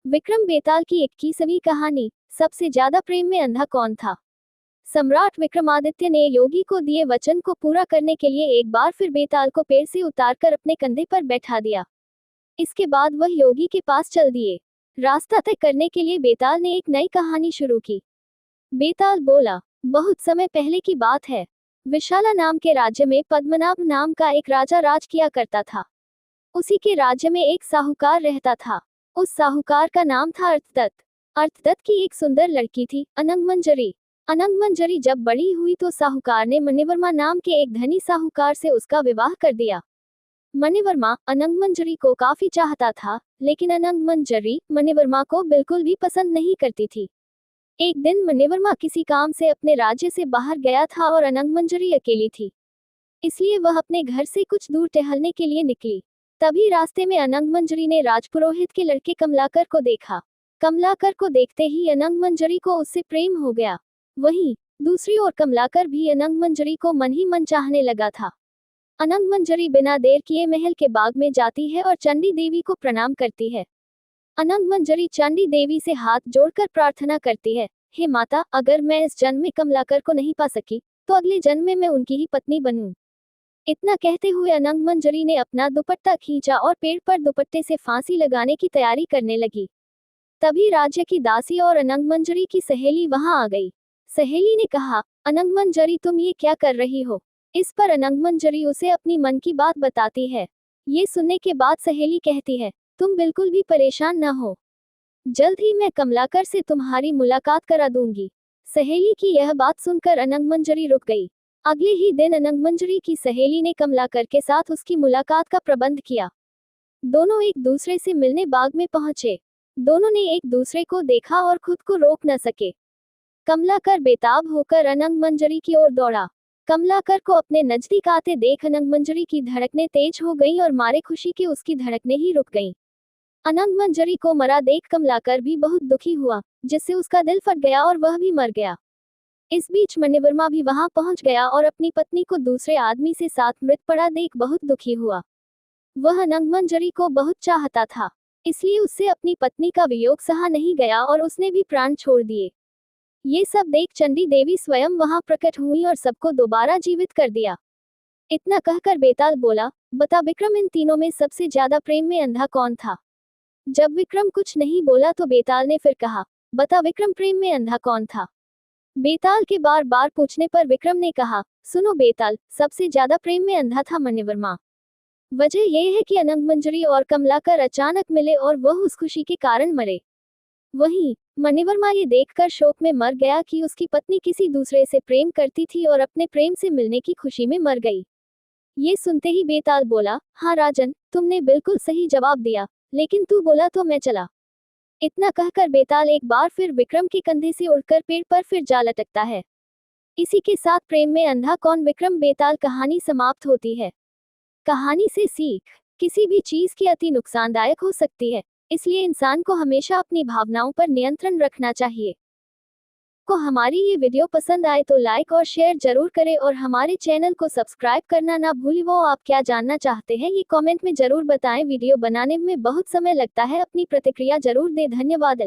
विक्रम बेताल की 21वीं कहानी। सबसे ज्यादा प्रेम में अंधा कौन था। सम्राट विक्रमादित्य ने योगी को दिए वचन को पूरा करने के लिए एक बार फिर बेताल को पेड़ से उतारकर अपने कंधे पर बैठा दिया। इसके बाद वह योगी के पास चल दिए। रास्ता तय करने के लिए बेताल ने एक नई कहानी शुरू की। बेताल बोला, बहुत समय पहले की बात है। विशाला नाम के राज्य में पद्मनाभ नाम का एक राजा राज किया करता था। उसी के राज्य में एक साहूकार रहता था। उस साहूकार का नाम था अर्थदत्त। अर्थदत्त की एक सुंदर लड़की थी, अनंगमंजरी। अनंगमंजरी जब बड़ी हुई तो साहूकार ने मणिवर्मा नाम के एक धनी साहूकार से उसका विवाह कर दिया। मणिवर्मा अनंगमंजरी को काफी चाहता था, लेकिन अनंगमंजरी मणिवर्मा को बिल्कुल भी पसंद नहीं करती थी। एक दिन मणिवर्मा किसी काम से अपने राज्य से बाहर गया था और अनंगमंजरी अकेली थी, इसलिए वह अपने घर से कुछ दूर टहलने के लिए निकली। तभी रास्ते में अनंगमंजरी ने राजपुरोहित के लड़के कमलाकर को देखा। कमलाकर को देखते ही अनंगमंजरी को उससे प्रेम हो गया। वहीं दूसरी ओर कमलाकर भी अनंगमंजरी को मन ही मन चाहने लगा था। अनंगमंजरी बिना देर किए महल के बाग में जाती है और चंडी देवी को प्रणाम करती है। अनंगमंजरी चंडी देवी से हाथ जोड़कर प्रार्थना करती है, हे माता, अगर मैं इस जन्म में कमलाकर को नहीं पा सकी तो अगले जन्म में मैं उनकी ही पत्नी बनूं। इतना कहते हुए अनंगमंजरी ने अपना दुपट्टा खींचा और पेड़ पर दुपट्टे से फांसी लगाने की तैयारी करने लगी। तभी राज्य की दासी और अनंगमंजरी की सहेली वहां आ गई। सहेली ने कहा, अनंगमंजरी, तुम ये क्या कर रही हो। इस पर अनंगमंजरी उसे अपनी मन की बात बताती है। ये सुनने के बाद सहेली कहती है, तुम बिल्कुल भी परेशान न हो, जल्द ही मैं कमलाकर से तुम्हारी मुलाकात करा दूंगी। सहेली की यह बात सुनकर अनंगमंजरी रुक गई। अगले ही दिन अनंगमंजरी की सहेली ने कमलाकर के साथ उसकी मुलाकात का प्रबंध किया। दोनों एक दूसरे से मिलने बाग में पहुंचे। दोनों ने एक दूसरे को देखा और खुद को रोक न सके। कमलाकर बेताब होकर अनंगमंजरी की ओर दौड़ा। कमलाकर को अपने नजदीक आते देख अनंगमंजरी की धड़कनें तेज हो गईं और मारे खुशी के उसकी धड़कनें ही रुक गईं। अनंगमंजरी को मरा देख कमलाकर भी बहुत दुखी हुआ, जिससे उसका दिल फट गया और वह भी मर गया। इस बीच मणिवर्मा भी वहां पहुंच गया और अपनी पत्नी को दूसरे आदमी से साथ मृत पड़ा देख बहुत दुखी हुआ। वह अनंगमंजरी को बहुत चाहता था, इसलिए उससे अपनी पत्नी का वियोग सहा नहीं गया और उसने भी प्राण छोड़ दिए। ये सब देख चंडी देवी स्वयं वहां प्रकट हुई और सबको दोबारा जीवित कर दिया। इतना कहकर बेताल बोला, बता विक्रम, इन तीनों में सबसे ज्यादा प्रेम में अंधा कौन था। जब विक्रम कुछ नहीं बोला तो बेताल ने फिर कहा, बता विक्रम, प्रेम में अंधा कौन था। बेताल के बार बार पूछने पर विक्रम ने कहा, सुनो बेताल, सबसे ज्यादा प्रेम में अंधा था मणिवर्मा। वजह यह है कि अनंगमंजरी और कमलाकर अचानक मिले और वह उस खुशी के कारण मरे। वहीं मणिवर्मा ये देखकर शोक में मर गया कि उसकी पत्नी किसी दूसरे से प्रेम करती थी और अपने प्रेम से मिलने की खुशी में मर गई। ये सुनते ही बेताल बोला, हाँ राजन, तुमने बिल्कुल सही जवाब दिया, लेकिन तू बोला तो मैं चला। इतना कहकर बेताल एक बार फिर विक्रम के कंधे से उड़कर पेड़ पर फिर जा लटकता है। इसी के साथ प्रेम में अंधा कौन विक्रम बेताल कहानी समाप्त होती है। कहानी से सीख, किसी भी चीज की अति नुकसानदायक हो सकती है, इसलिए इंसान को हमेशा अपनी भावनाओं पर नियंत्रण रखना चाहिए। को हमारी ये वीडियो पसंद आए तो लाइक और शेयर जरूर करें और हमारे चैनल को सब्सक्राइब करना ना भूलें। वो आप क्या जानना चाहते हैं ये कमेंट में जरूर बताएं। वीडियो बनाने में बहुत समय लगता है, अपनी प्रतिक्रिया जरूर दें। धन्यवाद।